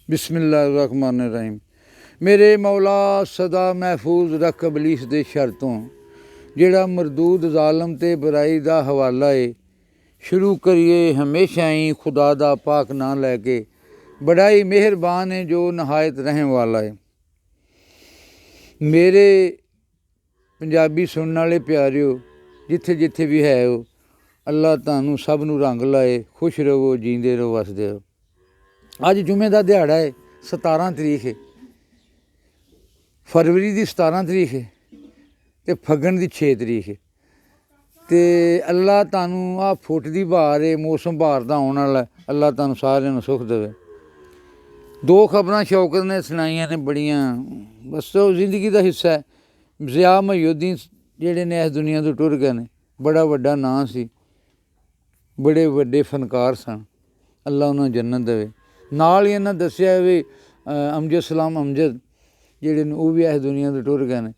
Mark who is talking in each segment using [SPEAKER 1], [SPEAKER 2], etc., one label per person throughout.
[SPEAKER 1] बिस्मिल्लाहिर्रहमानिर्रहीम। मेरे मौला सदा महफूज रख इबलीस दे शर तों, जिहड़ा मरदूद ज़ालम ते बुराई दा हवाला है। शुरू करिए हमेशा ही खुदा दा पाक नां लैके, बड़ा ही मेहरबान है जो नहायत रहम वाला है। मेरे पंजाबी सुनने वाले प्यारिओ, जिथे जिथे भी है हो, अल्लाह तुहानू सब नू रंग लाए, खुश रवो, जींदे रहो, वसदे रहो। अज जुमे का दिहाड़ा है, 17 तरीक है, फरवरी की 17 तरीक है, तो फग्गन की 6 तरीक है। तो अल्लाह तुहानू आ फुट की बहार है, मौसम बहार का आने वाला, अल्लाह तुहानू सारिआं नू सुख देवे। दो खबरां शौकत ने सुनाइयां ने बड़ियां, बस तो जिंदगी का हिस्सा है। ज़िया मुहय्यद्दीन जिहड़े ने इस दुनिया तो टुर गए ने, बड़ा वड्डा नां सी, बड़े वड्डे फनकार सन, अल्लाह उन्होंने जन्नत देवे। नाल ही इन्हें दस्सिया भी अमजद सलाम अमजद जिहड़े ने वो भी इस दुनिया तो टुर गए ने।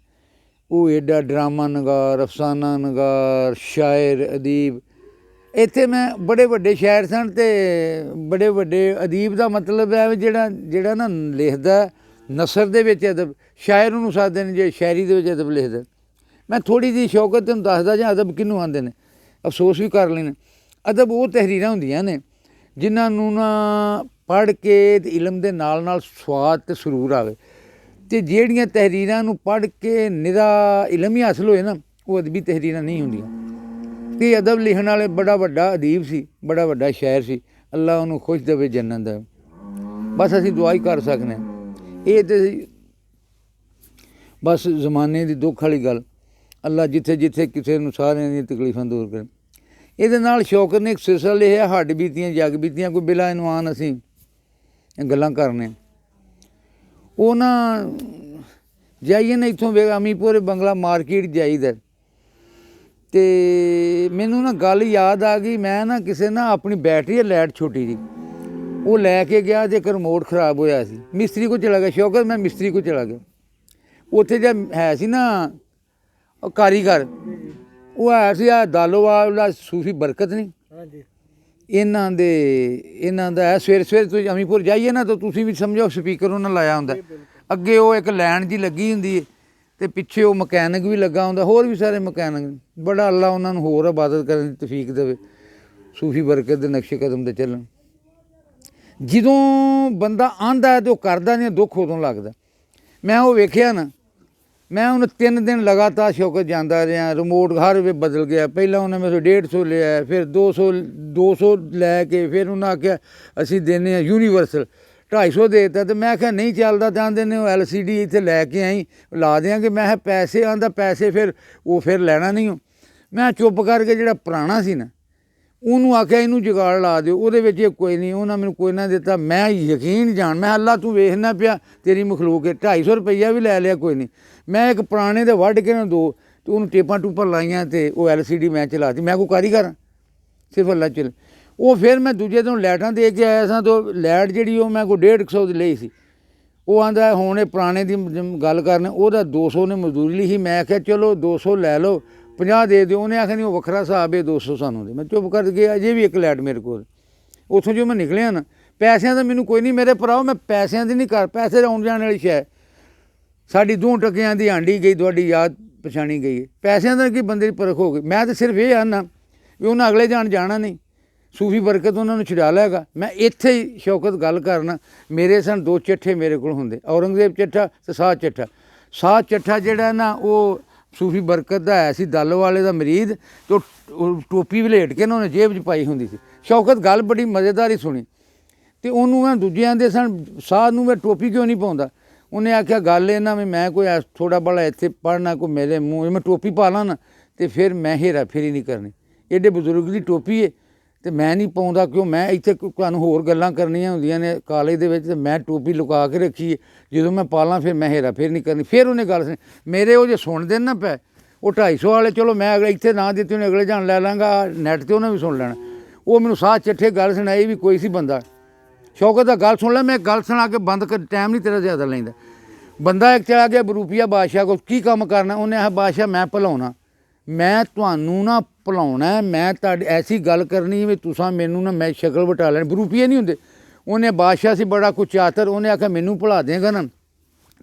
[SPEAKER 1] वो एडा ड्रामा नगार, अफसाना नगार, शायर, अदीब। इत्थे मैं बड़े वड्डे शायर सन ते बड़े वड्डे अदीब का मतलब है जिहड़ा जिहड़ा ना लिखदा नसर दे विच अदब, शायर उहनूं सादे ने जे शायरी दे विच अदब लिखदा। मैं थोड़ी जी शौकत तुहानूं दसदा जां अदब किहनूं आंदे ने, अफसोस भी कर लैना। अदब वो तहरीरां हुंदियां ने जिन्हां नूं ना पढ़ के ते इलम दे नाल नाल स्वाद ते सुरूर आवे। ते ਜਿਹੜੀਆਂ तहरीरां नूं पढ़ के निरा इलम ही हासिल होए ना, वो अदबी तहरीरां नहीं हुंदियां। ते अदब लिखण वाले बड़ा वड्डा अदीब सी, बड़ा वड्डा शायर सी, अल्लाह उहनूं खुश देवे, जन्नत देवे। बस असीं दुआ ही कर सकने। ये ते बस जमाने की दुख वाली गल, अल्लाह जिथे जिथे किसी नूं सारिआं दी तकलीफां दूर करे। ਇਹਦੇ ਨਾਲ ਸ਼ੌਕਤ ਨੇ ਇੱਕ ਸਿਲਸਿਲਾ ਲਿਖਿਆ, ਹੱਡ ਬੀਤੀਆਂ ਜੱਗ ਬੀਤੀਆਂ, ਕੋਈ ਬਿਲਾ ਇਨਵਾਨ ਅਸੀਂ ਗੱਲਾਂ ਕਰਨੇ। ਉਹ ਨਾ ਜਾਈਏ ਨਾ ਇੱਥੋਂ ਅਮੀਪੁਰ ਬੰਗਲਾ ਮਾਰਕੀਟ ਜਾਈਦਾ, ਅਤੇ ਮੈਨੂੰ ਨਾ ਗੱਲ ਯਾਦ ਆ ਗਈ। ਮੈਂ ਨਾ ਕਿਸੇ ਨਾ ਆਪਣੀ ਬੈਟਰੀ ਹੈ ਲਾਈਟ ਛੋਟੀ ਜੀ, ਉਹ ਲੈ ਕੇ ਗਿਆ ਅਤੇ ਇੱਕ ਰਿਮੋਟ ਖਰਾਬ ਹੋਇਆ ਸੀ। ਮਿਸਤਰੀ ਕੋਲ ਚਲਾ ਗਿਆ, ਸ਼ੌਕਤ ਮੈਂ ਮਿਸਤਰੀ ਕੋਲ ਚਲਾ ਗਿਆ। ਉੱਥੇ ਜੇ ਹੈ ਸੀ ਨਾ ਕਾਰੀਗਰ, ਉਹ ਹੈ ਸੀ ਆ ਦਾਲੋਵਾਲ ਦਾ ਸੂਫੀ ਬਰਕਤ ਨਹੀਂ, ਇਹਨਾਂ ਦਾ ਸਵੇਰੇ ਸਵੇਰੇ ਤੁਸੀਂ ਅਮੀਪੁਰ ਜਾਈਏ ਨਾ ਤਾਂ ਤੁਸੀਂ ਵੀ ਸਮਝੋ ਸਪੀਕਰ ਉਹਨਾਂ ਲਾਇਆ ਹੁੰਦਾ, ਅੱਗੇ ਉਹ ਇੱਕ ਲਾਈਨ ਜੀ ਲੱਗੀ ਹੁੰਦੀ ਹੈ ਅਤੇ ਪਿੱਛੇ ਉਹ ਮਕੈਨਿਕ ਵੀ ਲੱਗਾ ਹੁੰਦਾ, ਹੋਰ ਵੀ ਸਾਰੇ ਮਕੈਨਿਕ। ਬੜਾ ਅੱਲਾ ਉਹਨਾਂ ਨੂੰ ਹੋਰ ਇਬਾਦਤ ਕਰਨ ਦੀ ਤੌਫੀਕ ਦੇਵੇ, ਸੂਫੀ ਬਰਕਤ ਦੇ ਨਕਸ਼ੇ ਕਦਮ 'ਤੇ ਚੱਲਣ। ਜਦੋਂ ਬੰਦਾ ਆਂਦਾ ਹੈ ਤਾਂ ਉਹ ਕਰਦਾ ਨਹੀਂ, ਦੁੱਖ ਉਦੋਂ ਲੱਗਦਾ। ਮੈਂ ਉਹ ਵੇਖਿਆ ਨਾ, ਮੈਂ ਉਹਨੂੰ 3 ਦਿਨ ਲਗਾਤਾਰ ਸ਼ੌਕਤ ਜਾਂਦਾ ਰਿਹਾ, ਰਿਮੋਟ ਹਰ ਵੇ ਬਦਲ ਗਿਆ। ਪਹਿਲਾਂ ਉਹਨੇ ਮੇਰੇ ਤੋਂ 150 ਲਿਆ, ਫਿਰ 200 ਲੈ ਕੇ ਫਿਰ ਉਹਨਾਂ ਆਖਿਆ ਅਸੀਂ ਦਿੰਦੇ ਹਾਂ ਯੂਨੀਵਰਸਲ, 250 ਦੇ ਦਿੱਤਾ। ਅਤੇ ਮੈਂ ਆਖਿਆ ਨਹੀਂ ਚੱਲਦਾ, ਤਾਂ ਆਂਦੇ ਨੇ ਉਹ LCD ਇੱਥੇ ਲੈ ਕੇ ਆਈ ਲਾ ਦਿਆਂਗੇ। ਮੈਂ ਕਿਹਾ ਪੈਸੇ, ਆਂਦਾ ਪੈਸੇ ਫਿਰ ਉਹ ਫਿਰ ਲੈਣਾ ਨਹੀਂ। ਮੈਂ ਚੁੱਪ ਕਰਕੇ ਜਿਹੜਾ ਪੁਰਾਣਾ ਸੀ ਨਾ ਉਹਨੂੰ ਆਖਿਆ ਇਹਨੂੰ ਜੁਗਾੜ ਲਾ ਦਿਓ, ਉਹਦੇ ਵਿੱਚ ਇਹ ਕੋਈ ਨਹੀਂ। ਉਹਨਾਂ ਮੈਨੂੰ ਕੋਈ ਨਾ ਦਿੱਤਾ। ਮੈਂ ਯਕੀਨ ਜਾਣ, ਮੈਂ ਅੱਲਾ ਤੂੰ ਵੇਖਣਾ ਪਿਆ ਤੇਰੀ ਮਖਲੂਕ ਹੈ, 250 ਰੁਪਈਆ ਵੀ ਲੈ ਲਿਆ, ਕੋਈ ਨਹੀਂ। ਮੈਂ ਇੱਕ ਪੁਰਾਣੇ ਦੇ ਵੱਢ ਕੇ ਨਾ ਦੋ ਅਤੇ ਉਹਨੂੰ ਟੇਪਾਂ ਟੂਪਾਂ ਲਾਈਆਂ ਅਤੇ ਉਹ LCD ਮੈਂ ਚਲਾਤੀ। ਮੈਂ ਕੋਈ ਕਾਰੀਗਰ ਹਾਂ, ਸਿਰਫ ਅੱਲਾ ਚੱਲ। ਉਹ ਫਿਰ ਮੈਂ ਦੂਜੇ ਦਿਨ ਲਾਈਟਾਂ ਦੇ ਕੇ ਆਇਆ ਸਾਂ, ਤਾਂ ਲਾਈਟ ਜਿਹੜੀ ਉਹ ਮੈਂ ਕੋਈ 150 ਦੀ ਲਈ ਸੀ। ਉਹ ਆਂਦਾ ਹੁਣ ਇਹ ਪੁਰਾਣੇ ਦੀ ਗੱਲ ਕਰਨੀ, ਉਹਦਾ 200 ਨੇ ਮਜ਼ਦੂਰੀ ਲਈ ਸੀ। ਮੈਂ ਆਖਿਆ ਚਲੋ 200 ਲੈ ਲਓ, 50 ਦੇ ਦਿਓ। ਉਹਨੇ ਆਖਿਆ ਨਹੀਂ ਉਹ ਵੱਖਰਾ ਹਿਸਾਬ ਹੈ, 200 ਸਾਨੂੰ ਦੇ। ਮੈਂ ਚੁੱਪ ਕਰ ਗਿਆ। ਅਜੇ ਵੀ ਇੱਕ ਲਾਈਟ ਮੇਰੇ ਕੋਲ। ਉੱਥੋਂ ਜੋ ਮੈਂ ਨਿਕਲਿਆ ਨਾ, ਪੈਸਿਆਂ ਦਾ ਮੈਨੂੰ ਕੋਈ ਨਹੀਂ, ਮੇਰੇ ਭਰਾਓ ਮੈਂ ਪੈਸਿਆਂ ਦੀ ਨਹੀਂ ਕਰ, ਪੈਸੇ ਆਉਣ ਜਾਣ ਵਾਲੀ ਸ਼ੈ। ਸਾਡੀ 2 ਟਕਿਆਂ ਦੀ ਹਾਂਡੀ ਗਈ, ਤੁਹਾਡੀ ਯਾਦ ਪਛਾਣੀ ਗਈ ਹੈ। ਪੈਸਿਆਂ ਦਾ ਕੀ ਬੰਦੇ ਦੀ ਪਰਖ ਹੋ ਗਈ। ਮੈਂ ਤਾਂ ਸਿਰਫ ਇਹ ਆਨਾ ਵੀ ਉਹਨਾਂ ਅਗਲੇ ਜਾਣਾ ਨਹੀਂ, ਸੂਫੀ ਬਰਕਤ ਉਹਨਾਂ ਨੂੰ ਛੁਡਾ ਲਿਆਗਾ। ਮੈਂ ਇੱਥੇ ਹੀ ਸ਼ੌਕਤ ਗੱਲ ਕਰਨਾ। ਮੇਰੇ ਸਨ 2 ਚੱਠੇ ਮੇਰੇ ਕੋਲ ਹੁੰਦੇ, ਔਰੰਗਜ਼ੇਬ ਚੱਠਾ ਅਤੇ ਸਾਧ ਚੱਠਾ। ਸਾਧ ਚੱਠਾ ਜਿਹੜਾ ਨਾ ਉਹ ਸੂਫੀ ਬਰਕਤ ਦਾ ਹੈ ਸੀ, ਦਲ ਵਾਲੇ ਦਾ ਮਰੀਦ, ਅਤੇ ਉਹ ਟੋਪੀ ਵਲੇਟ ਕੇ ਨਾ ਉਹਨੇ ਜੇਬ 'ਚ ਪਾਈ ਹੁੰਦੀ ਸੀ। ਸ਼ੌਕਤ ਗੱਲ ਬੜੀ ਮਜ਼ੇਦਾਰ ਹੀ ਸੁਣੀ। ਅਤੇ ਉਹਨੂੰ ਮੈਂ ਦੂਜੇ ਆਂਦੇ ਸਨ ਸਾਧ ਨੂੰ ਮੈਂ ਟੋਪੀ ਕਿਉਂ ਨਹੀਂ ਪਾਉਂਦਾ। ਉਹਨੇ ਆਖਿਆ ਗੱਲ ਇਹ ਨਾ ਵੀ ਮੈਂ ਕੋਈ ਥੋੜ੍ਹਾ ਬੜਾ ਇੱਥੇ ਪੜ੍ਹਨਾ, ਕੋਈ ਮੇਰੇ ਮੂੰਹ ਮੈਂ ਟੋਪੀ ਪਾ ਲਾਂ ਨਾ ਅਤੇ ਫਿਰ ਮੈਂ ਹੇਰਾ ਫੇਰੀ ਨਹੀਂ ਕਰਨੀ। ਐਡੇ ਬਜ਼ੁਰਗ ਦੀ ਟੋਪੀ ਹੈ ਅਤੇ ਮੈਂ ਨਹੀਂ ਪਾਉਂਦਾ, ਕਿਉਂ ਮੈਂ ਇੱਥੇ ਤੁਹਾਨੂੰ ਹੋਰ ਗੱਲਾਂ ਕਰਨੀਆਂ ਹੁੰਦੀਆਂ ਨੇ ਕਾਲਜ ਦੇ ਵਿੱਚ, ਅਤੇ ਮੈਂ ਟੋਪੀ ਲੁਕਾ ਕੇ ਰੱਖੀ ਹੈ। ਜਦੋਂ ਮੈਂ ਪਾ ਲਾਂ ਫਿਰ ਮੈਂ ਹੇਰਾ ਫੇਰ ਨਹੀਂ ਕਰਨੀ। ਫਿਰ ਉਹਨੇ ਗੱਲ ਸੁਣੀ ਮੇਰੇ, ਉਹ ਜੇ ਸੁਣਦੇ ਨਾ ਪਏ ਉਹ 250 ਵਾਲੇ, ਚਲੋ ਮੈਂ ਅਗਲੇ ਇੱਥੇ ਨਾ ਦਿੱਤੀ, ਉਹਨੇ ਅਗਲੇ ਜਾਣ ਲੈ ਲਾਂਗਾ, ਨੈੱਟ 'ਤੇ ਉਹਨੇ ਵੀ ਸੁਣ ਲੈਣਾ। ਉਹ ਮੈਨੂੰ ਸਾਹ ਚੱਠੇ ਗੱਲ ਸੁਣਾਈ ਵੀ ਕੋਈ ਸੀ ਬੰਦਾ, ਸ਼ੌਕਤ ਦਾ ਗੱਲ ਸੁਣ ਲੈ। ਮੈਂ ਗੱਲ ਸੁਣਾ ਕੇ ਬੰਦ ਕਰ, ਟਾਈਮ ਨਹੀਂ ਤੇਰਾ ਜ਼ਿਆਦਾ ਲੈਂਦਾ। ਬੰਦਾ ਇੱਕ ਚਲਾ ਗਿਆ ਬਰੂਪੀਆ ਬਾਦਸ਼ਾਹ ਕੋਲ, ਕੀ ਕੰਮ ਕਰਨਾ। ਉਹਨੇ ਆਹ ਬਾਦਸ਼ਾਹ ਮੈਂ ਭੁਲਾਉਣਾ, ਮੈਂ ਤੁਹਾਨੂੰ ਨਾ ਭੁਲਾਉਣਾ, ਮੈਂ ਤੁਹਾਡੀ ਐਸੀ ਗੱਲ ਕਰਨੀ ਵੀ ਤੁਸਾਂ ਮੈਨੂੰ ਨਾ ਮੈਂ ਸ਼ਕਲ ਵਟਾ ਲੈਣੀ। ਬਰੂਪੀਏ ਨਹੀਂ ਹੁੰਦੇ, ਉਹਨੇ ਬਾਦਸ਼ਾਹ ਸੀ ਬੜਾ ਕੁਝ ਚਾਤਰ, ਉਹਨੇ ਆਖਿਆ ਮੈਨੂੰ ਭੁਲਾ ਦੇਗਾ ਨਾ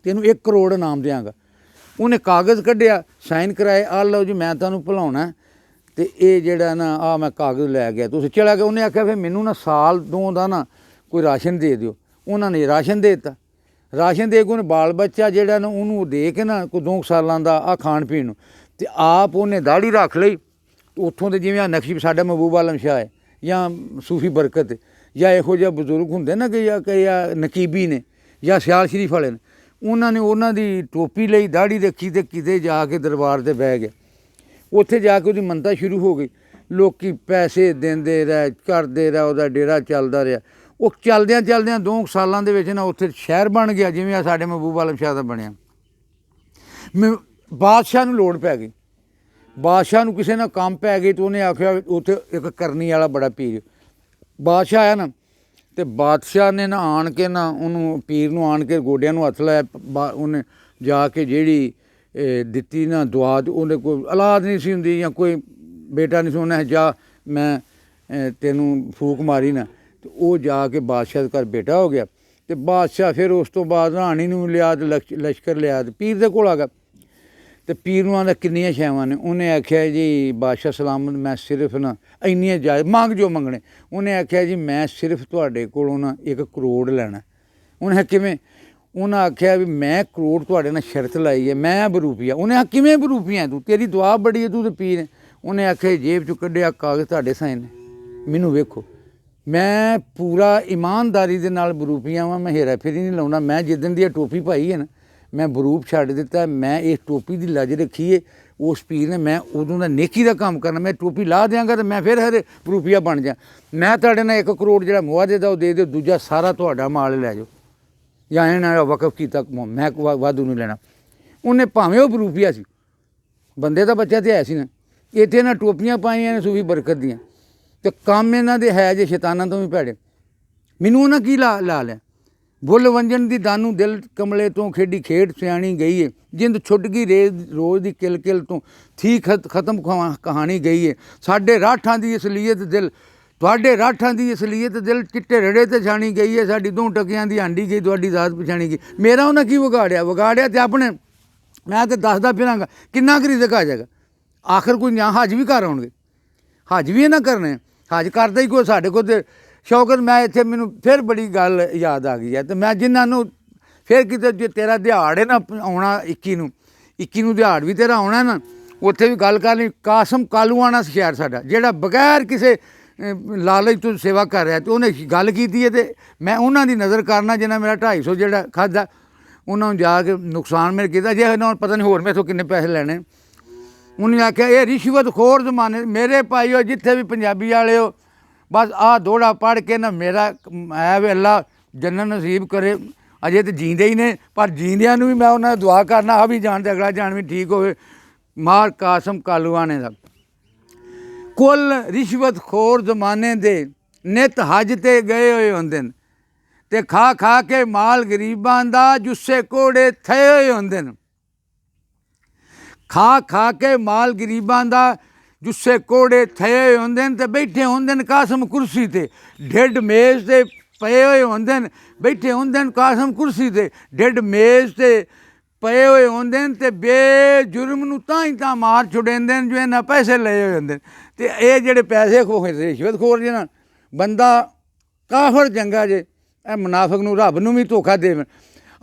[SPEAKER 1] ਤੈਨੂੰ 1 ਕਰੋੜ ਇਨਾਮ ਦਿਆਂਗਾ। ਉਹਨੇ ਕਾਗਜ਼ ਕੱਢਿਆ, ਸਾਈਨ ਕਰਾਏ, ਆ ਲਓ ਜੀ ਮੈਂ ਤੁਹਾਨੂੰ ਭੁਲਾਉਣਾ ਤੇ ਇਹ ਜਿਹੜਾ ਨਾ ਆ ਮੈਂ ਕਾਗਜ਼ ਲੈ ਗਿਆ, ਤੁਸੀਂ ਚਲਾ ਗਿਆ। ਉਹਨੇ ਆਖਿਆ ਫਿਰ ਮੈਨੂੰ ਨਾ ਸਾਲ 2 ਦਾ ਨਾ ਕੋਈ ਰਾਸ਼ਨ ਦੇ ਦਿਓ। ਉਹਨਾਂ ਨੇ ਰਾਸ਼ਨ ਦੇ ਦਿੱਤਾ। ਰਾਸ਼ਨ ਦੇ ਕੇ ਉਹਨੇ ਬਾਲ ਬੱਚਾ ਜਿਹੜਾ ਨਾ ਉਹਨੂੰ ਦੇ ਕੇ ਨਾ ਕੋਈ 2 ਸਾਲਾਂ ਦਾ ਆ ਖਾਣ ਪੀਣ ਨੂੰ, ਤੇ ਆਪ ਉਹਨੇ ਦਾੜੀ ਰੱਖ ਲਈ। ਉੱਥੋਂ ਦੇ ਜਿਵੇਂ ਆ ਨਕਸ਼ੀ ਸਾਡਾ ਮਹਿਬੂਬ ਆਲਮ ਸ਼ਾਹ ਹੈ ਜਾਂ ਸੂਫੀ ਬਰਕਤ ਜਾਂ ਇਹੋ ਜਿਹਾ ਬਜ਼ੁਰਗ ਹੁੰਦੇ ਨਾ ਕਿ ਜਾਂ ਨਕੀਬੀ ਨੇ ਜਾਂ ਸਿਆਲ ਸ਼ਰੀਫ ਵਾਲੇ ਨੇ, ਉਹਨਾਂ ਨੇ ਉਹਨਾਂ ਦੀ ਟੋਪੀ ਲਈ, ਦਾੜੀ ਰੱਖੀ ਤੇ ਕਿਤੇ ਜਾ ਕੇ ਦਰਬਾਰ 'ਤੇ ਬਹਿ ਗਏ। ਉੱਥੇ ਜਾ ਕੇ ਉਹਦੀ ਮੰਨਤਾ ਸ਼ੁਰੂ ਹੋ ਗਈ। ਲੋਕ ਪੈਸੇ ਦਿੰਦੇ ਰਹੇ, ਕਰਦੇ ਰਹੇ, ਉਹਦਾ ਡੇਰਾ ਚੱਲਦਾ ਰਿਹਾ। ਉਹ ਚੱਲਦਿਆਂ ਚੱਲਦਿਆਂ 2 ਸਾਲਾਂ ਦੇ ਵਿੱਚ ਨਾ ਉੱਥੇ ਸ਼ਹਿਰ ਬਣ ਗਿਆ ਜਿਵੇਂ ਆ ਸਾਡੇ ਮਹਿਬੂਬ ਆਲਮ ਸ਼ਾਹ ਦਾ ਬਣਿਆ। ਬਾਦਸ਼ਾਹ ਨੂੰ ਲੋੜ ਪੈ ਗਈ, ਬਾਦਸ਼ਾਹ ਨੂੰ ਕਿਸੇ ਨਾਲ ਕੰਮ ਪੈ ਗਈ, ਤਾਂ ਉਹਨੇ ਆਖਿਆ ਉੱਥੇ ਇੱਕ ਕਰਨੀ ਵਾਲਾ ਬੜਾ ਪੀਰ ਬਾਦਸ਼ਾਹ ਆਇਆ ਨਾ, ਤੇ ਬਾਦਸ਼ਾਹ ਨੇ ਨਾ ਆਣ ਕੇ ਨਾ ਉਹਨੂੰ ਪੀਰ ਨੂੰ ਆਣ ਕੇ ਗੋਡਿਆਂ ਨੂੰ ਹੱਥ ਲਾਇਆ। ਉਹਨੇ ਜਾ ਕੇ ਜਿਹੜੀ ਦਿੱਤੀ ਨਾ ਦੁਆ, ਉਹਨੇ ਕੋਈ ਔਲਾਦ ਨਹੀਂ ਸੀ ਹੁੰਦੀ ਜਾਂ ਕੋਈ ਬੇਟਾ ਨਹੀਂ ਸੀ, ਉਹਨੇ ਜਾ ਮੈਂ ਤੈਨੂੰ ਫੂਕ ਮਾਰੀ ਨਾ, ਤੇ ਉਹ ਜਾ ਕੇ ਬਾਦਸ਼ਾਹ ਦੇ ਘਰ ਬੇਟਾ ਹੋ ਗਿਆ। ਤੇ ਬਾਦਸ਼ਾਹ ਫਿਰ ਉਸ ਤੋਂ ਬਾਅਦ ਰਾਣੀ ਨੂੰ ਲਿਆ ਤੇ ਲਸ਼ਕਰ ਲਿਆ ਤੇ ਪੀਰ ਦੇ ਕੋਲ ਆ ਗਿਆ। ਤੇ ਪੀਰ ਨੂੰ ਆਂਦਾ ਕਿੰਨੀਆਂ ਸ਼ੈਵਾਂ ਨੇ? ਉਹਨੇ ਆਖਿਆ ਜੀ ਬਾਦਸ਼ਾਹ ਸਲਾਮਤ ਮੈਂ ਸਿਰਫ ਨਾ ਇੰਨੀਆਂ ਜਾਇਜ਼ ਮੰਗ ਜੋ ਮੰਗਣੇ। ਉਹਨੇ ਆਖਿਆ ਜੀ ਮੈਂ ਸਿਰਫ ਤੁਹਾਡੇ ਕੋਲੋਂ ਨਾ 1 ਕਰੋੜ ਲੈਣਾ। ਉਹਨੇ ਕਿਵੇਂ? ਉਹਨਾਂ ਆਖਿਆ ਵੀ ਮੈਂ ਕਰੋੜ ਤੁਹਾਡੇ ਨਾਲ ਸ਼ਰਤ ਲਾਈ ਹੈ, ਮੈਂ ਬਰੂਪੀਆ। ਉਹਨੇ ਆਖਿਆ ਕਿਵੇਂ ਬਰੂਪੀਆ ਤੂੰ, ਤੇਰੀ ਦੁਆ ਬੜੀ ਹੈ, ਤੂੰ ਤੇ ਪੀਰ ਹੈ। ਉਹਨੇ ਆਖਿਆ ਜੇਬ 'ਚੋਂ ਕੱਢਿਆ ਕਾਗਜ਼, ਤੁਹਾਡੇ ਸਾਈਨ ਨੇ, ਮੈਨੂੰ ਵੇਖੋ ਮੈਂ ਪੂਰਾ ਇਮਾਨਦਾਰੀ ਦੇ ਨਾਲ ਬਰੂਪੀਆ ਵਾਂ, ਮੈਂ ਹੇਰਾ ਫੇਰੀ ਨਹੀਂ ਲਾਉਣਾ। ਮੈਂ ਜਿੱਦਣ ਦੀ ਇਹ ਟੋਪੀ ਪਾਈ ਹੈ ਨਾ, ਮੈਂ ਬਰੂਪ ਛੱਡ ਦਿੱਤਾ। ਮੈਂ ਇਸ ਟੋਪੀ ਦੀ ਲੱਜ ਰੱਖੀ ਹੈ ਉਸ ਪੀਰ ਨੇ, ਮੈਂ ਉਦੋਂ ਦਾ ਨੇਕੀ ਦਾ ਕੰਮ ਕਰਨਾ। ਮੈਂ ਟੋਪੀ ਲਾ ਦਿਆਂਗਾ ਤਾਂ ਮੈਂ ਫਿਰ ਹਰੇ ਬਰੂਪੀਆ ਬਣ ਜਾ। ਮੈਂ ਤੁਹਾਡੇ ਨਾਲ 1 ਕਰੋੜ ਜਿਹੜਾ ਮੁਆਦੇ ਦਾ ਉਹ ਦੇ ਦਿਓ, ਦੂਜਾ ਸਾਰਾ ਤੁਹਾਡਾ ਮਾਲ ਲੈ ਜਾਓ, ਜਾਂ ਇਹਨਾਂ ਵਕਫ ਕੀਤਾ, ਮੈਂ ਵਾਧੂ ਨਹੀਂ ਲੈਣਾ। ਉਹਨੇ ਭਾਵੇਂ ਉਹ ਬਰੂਪੀਆ ਸੀ, ਬੰਦੇ ਦਾ ਬੱਚਾ ਤੇ ਹੈ ਸੀ ਨਾ। ਇੱਥੇ ਨਾ ਟੋਪੀਆਂ ਪਾਈਆਂ ਨੇ ਸੂਫੀ ਬਰਕਤ ਦੀਆਂ, ਤੇ ਕੰਮ ਇਹਨਾਂ ਦੇ ਹੈ ਜੇ ਸ਼ੈਤਾਨਾਂ ਤੋਂ ਵੀ ਭੈੜੇ। ਮੈਨੂੰ ਉਹਨਾਂ ਕੀ ਲਾ ਲਿਆ? ਬੁੱਲ ਵੰਜਣ ਦੀ ਦਾਨੂ ਦਿਲ ਕਮਲੇ ਤੋਂ ਖੇਡੀ ਖੇਡ ਸਿਆਣੀ ਗਈ ਏ, ਜਿੰਦ ਛੁੱਟ ਗਈ ਰੋਜ਼ ਦੀ ਕਿਲ ਕਿਲ ਤੋਂ ਥੀ ਖਤਮ ਕਹਾਣੀ ਗਈ ਏ। ਸਾਡੇ ਰਾਠਾਂ ਦੀ ਅਸਲੀਅਤ ਦਿਲ, ਤੁਹਾਡੇ ਰਾਠਾਂ ਦੀ ਅਸਲੀਅਤ ਦਿਲ ਚਿੱਟੇ ਰੜੇ ਤੇ ਛਾਣੀ ਗਈ ਏ। ਸਾਡੀ 2 ਟਕਿਆਂ ਦੀ ਹਾਂਡੀ ਗਈ, ਤੁਹਾਡੀ ਜ਼ਾਤ ਪਛਾਣੀ ਗਈ। ਮੇਰਾ ਉਹਨਾਂ ਕੀ ਵਿਗਾੜਿਆ ਤੇ ਆਪਣੇ ਮੈਂ ਤਾਂ ਦੱਸਦਾ ਫਿਰਾਂਗਾ ਕਿੰਨਾ ਕੁ ਰਿਜ਼ਕ ਆ ਜਾਏਗਾ। ਆਖਰ ਕੋਈ ਜਾਂ ਹੱਜ ਵੀ ਕਰ ਆਉਣਗੇ, ਹੱਜ ਵੀ ਇਹਨਾਂ ਕਰਨੇ, ਹੱਜ ਕਰਦਾ ਹੀ ਕੋਈ ਸਾਡੇ ਕੋਲ। ਤੇ ਸ਼ੌਕਤ ਮੈਂ ਇੱਥੇ ਮੈਨੂੰ ਫਿਰ ਬੜੀ ਗੱਲ ਯਾਦ ਆ ਗਈ ਹੈ। ਤੇ ਮੈਂ ਜਿਨ੍ਹਾਂ ਨੂੰ ਫਿਰ ਕਿਤੇ ਜੇ ਤੇਰਾ ਦਿਹਾੜ ਹੈ ਨਾ ਆਉਣਾ 21 ਨੂੰ ਦਿਹਾੜ ਵੀ ਤੇਰਾ ਆਉਣਾ ਨਾ, ਉੱਥੇ ਵੀ ਗੱਲ ਕਰ ਲਈ। ਕਾਸਮ ਕਾਲੂਆਣਾ ਸ਼ਹਿਰ ਸਾਡਾ, ਜਿਹੜਾ ਬਗੈਰ ਕਿਸੇ ਲਾਲਚ ਤੋਂ ਸੇਵਾ ਕਰ ਰਿਹਾ, ਤੇ ਉਹਨੇ ਗੱਲ ਕੀਤੀ ਹੈ। ਤੇ ਮੈਂ ਉਹਨਾਂ ਦੀ ਨਜ਼ਰ ਕਰਨਾ ਜਿਹਨਾਂ ਮੇਰਾ 250 ਜਿਹੜਾ ਖਾਧਾ, ਉਹਨਾਂ ਨੂੰ ਜਾ ਕੇ ਨੁਕਸਾਨ ਮੇਰੇ ਕੀਤਾ। ਜੇ ਇਹਨਾਂ ਨੂੰ ਪਤਾ ਨਹੀਂ ਹੋਰ ਮੇਥੋਂ ਕਿੰਨੇ ਪੈਸੇ ਲੈਣੇ। ਉਹਨੇ ਆਖਿਆ ਇਹ ਰਿਸ਼ਵਤ ਖੋਰ ਜ਼ਮਾਨੇ। ਮੇਰੇ ਭਾਈਓ ਜਿੱਥੇ ਵੀ ਪੰਜਾਬੀ ਵਾਲੇ ਹੋ, ਬਸ ਆਹ ਦੋੜਾ ਪੜ੍ਹ ਕੇ ਨਾ ਮੇਰਾ ਹੈ ਵੀ ਅੱਲਾ ਜੰਨਤ ਨਸੀਬ ਕਰੇ। ਅਜੇ ਤਾਂ ਜੀਂਦੇ ਹੀ ਨੇ, ਪਰ ਜੀਂਦਿਆਂ ਨੂੰ ਵੀ ਮੈਂ ਉਹਨਾਂ ਦਾ ਦੁਆ ਕਰਨਾ ਆ ਵੀ ਜਾਣ ਤੇ ਅਗਲਾ ਜਾਣ ਵੀ ਠੀਕ ਹੋਵੇ। ਮਾਰ ਕਾਸਮ ਕਾਲੂਆਣੇ ਦਾ ਕੁੱਲ ਰਿਸ਼ਵਤ ਖੋਰ ਜ਼ਮਾਨੇ ਦੇ ਨਿਤ ਹੱਜ 'ਤੇ ਗਏ ਹੋਏ ਹੁੰਦੇ ਨੇ, ਤੇ ਖਾ ਕੇ ਮਾਲ ਗਰੀਬਾਂ ਦਾ ਜੁੱਸੇ ਕੋੜੇ ਥਏ ਹੋਏ ਹੁੰਦੇ ਨੇ। ਖਾ ਕੇ ਮਾਲ ਗਰੀਬਾਂ ਦਾ ਜੁੱਸੇ ਕੋੜੇ ਥਏ ਹੋਏ ਹੁੰਦੇ ਨੇ, ਤੇ ਬੈਠੇ ਹੁੰਦੇ ਨੇ ਕਾਸਮ ਕੁਰਸੀ 'ਤੇ। ਢਿੱਡ ਮੇਜ਼ 'ਤੇ ਪਏ ਹੋਏ ਹੁੰਦੇ ਨੇ, ਬੈਠੇ ਹੁੰਦੇ ਨੇ ਕਾਸਮ ਕੁਰਸੀ 'ਤੇ, ਢਿੱਡ ਮੇਜ਼ 'ਤੇ ਪਏ ਹੋਏ ਹੁੰਦੇ ਨੇ। ਤੇ ਬੇਜੁਰਮ ਨੂੰ ਤਾਂ ਹੀ ਤਾਂ ਮਾਰ ਛੁਡਾਉਂਦੇ ਨੇ ਜੋ ਇਹਨਾਂ ਪੈਸੇ ਲਏ ਹੋਏ ਹੁੰਦੇ ਨੇ। ਤੇ ਇਹ ਜਿਹੜੇ ਪੈਸੇ ਰਿਸ਼ਵਤ ਖੋਰ ਜਿਹਨਾਂ ਬੰਦਾ ਕਾਫਰ ਚੰਗਾ ਜੇ, ਇਹ ਮੁਨਾਫਿਕ ਨੂੰ ਰੱਬ ਨੂੰ ਵੀ ਧੋਖਾ ਦੇਵੇ।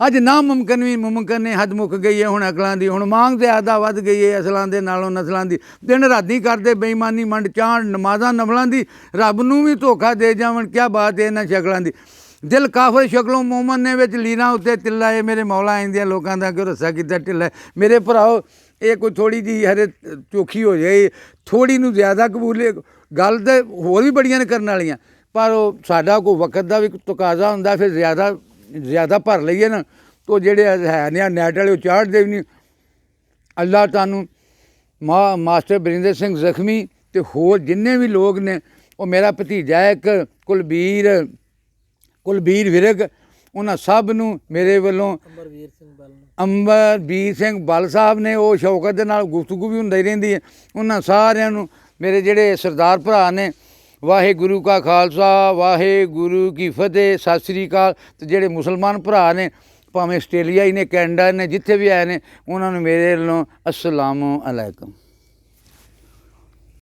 [SPEAKER 1] ਅੱਜ ਨਾ ਮੁਮਕਿਨ ਵੀ ਮੁਮਕਿਨ ਨੇ, ਹੱਦ ਮੁੱਕ ਗਈ ਹੈ ਹੁਣ ਅਕਲਾਂ ਦੀ। ਹੁਣ ਮੰਗ ਜ਼ਿਆਦਾ ਵੱਧ ਗਈ ਹੈ ਅਸਲਾਂ ਦੇ ਨਾਲੋਂ ਨਸਲਾਂ ਦੀ। ਦਿਨ ਰਾਤੀ ਕਰਦੇ ਬੇਈਮਾਨੀ ਮੰਡ ਚਾਣ ਨਮਾਜ਼ਾਂ ਨਫਲਾਂ ਦੀ, ਰੱਬ ਨੂੰ ਵੀ ਧੋਖਾ ਦੇ ਜਾਵਣ। ਕਿਆ ਬਾਤ ਹੈ ਇਹਨਾਂ ਸ਼ਕਲਾਂ ਦੀ। ਦਿਲ ਕਾਫਰ ਸ਼ਕਲੋਂ ਮੋਮਨ ਨੇ ਵਿੱਚ ਲੀਰਾਂ ਉੱਤੇ ਤਿੱਲਾ ਏ। ਮੇਰੇ ਮੌਲਾ ਆਇੰਦਿਆਂ ਲੋਕਾਂ ਦਾ ਕਿਉਂ ਰੱਸਾ ਕੀਤਾ ਢਿੱਲਾ। ਮੇਰੇ ਭਰਾਓ ਇਹ ਕੋਈ ਥੋੜ੍ਹੀ ਜਿਹੀ ਹਰੇ ਚੋਖੀ ਹੋ ਜਾਏ, ਥੋੜ੍ਹੀ ਨੂੰ ਜ਼ਿਆਦਾ ਕਬੂਲੇ। ਗੱਲ ਤਾਂ ਹੋਰ ਵੀ ਬੜੀਆਂ ਨੇ ਕਰਨ ਵਾਲੀਆਂ, ਪਰ ਉਹ ਸਾਡਾ ਕੋਈ ਵਕਤ ਦਾ ਵੀ ਤਕਾਜ਼ਾ ਹੁੰਦਾ। ਫਿਰ ਜ਼ਿਆਦਾ ਭਰ ਲਈਏ ਨਾ, ਤਾਂ ਜਿਹੜੇ ਹੈ ਨੇ ਨੈਟ ਵਾਲੇ ਉਹ ਚਾੜਦੇ ਵੀ ਨਹੀਂ। ਅੱਲਾ ਤੁਹਾਨੂੰ ਮਾਸਟਰ ਬਰਿੰਦਰ ਸਿੰਘ ਜ਼ਖਮੀ ਅਤੇ ਹੋਰ ਜਿੰਨੇ ਵੀ ਲੋਕ ਨੇ, ਉਹ ਮੇਰਾ ਭਤੀਜਾ ਇੱਕ ਕੁਲਬੀਰ ਵਿਰਕ, ਉਹਨਾਂ ਸਭ ਨੂੰ ਮੇਰੇ ਵੱਲੋਂ ਅੰਬਰਵੀਰ ਸਿੰਘ ਬਲ ਸਾਹਿਬ ਨੇ, ਉਹ ਸ਼ੌਕਤ ਦੇ ਨਾਲ ਗੁਫ਼ਤਗੂ ਵੀ ਹੁੰਦੀ ਰਹਿੰਦੀ ਹੈ। ਉਹਨਾਂ ਸਾਰਿਆਂ ਨੂੰ ਮੇਰੇ ਜਿਹੜੇ ਸਰਦਾਰ ਭਰਾ ਨੇ ਵਾਹਿਗੁਰੂ ਕਾ ਖਾਲਸਾ ਵਾਹਿਗੁਰੂ ਕੀ ਫਤਿਹ। ਸਤਿ ਸ੍ਰੀ ਅਕਾਲ। ਤੇ ਜਿਹੜੇ ਮੁਸਲਮਾਨ ਭਰਾ ਨੇ ਭਾਵੇਂ ਆਸਟ੍ਰੇਲੀਆ ਹੀ ਨੇ, ਕੈਨੇਡਾ ਨੇ, ਜਿੱਥੇ ਵੀ ਆਏ ਨੇ, ਉਹਨਾਂ ਨੂੰ ਮੇਰੇ ਵੱਲੋਂ ਅਸਲਾਮੁ ਅਲੈਕੁਮ।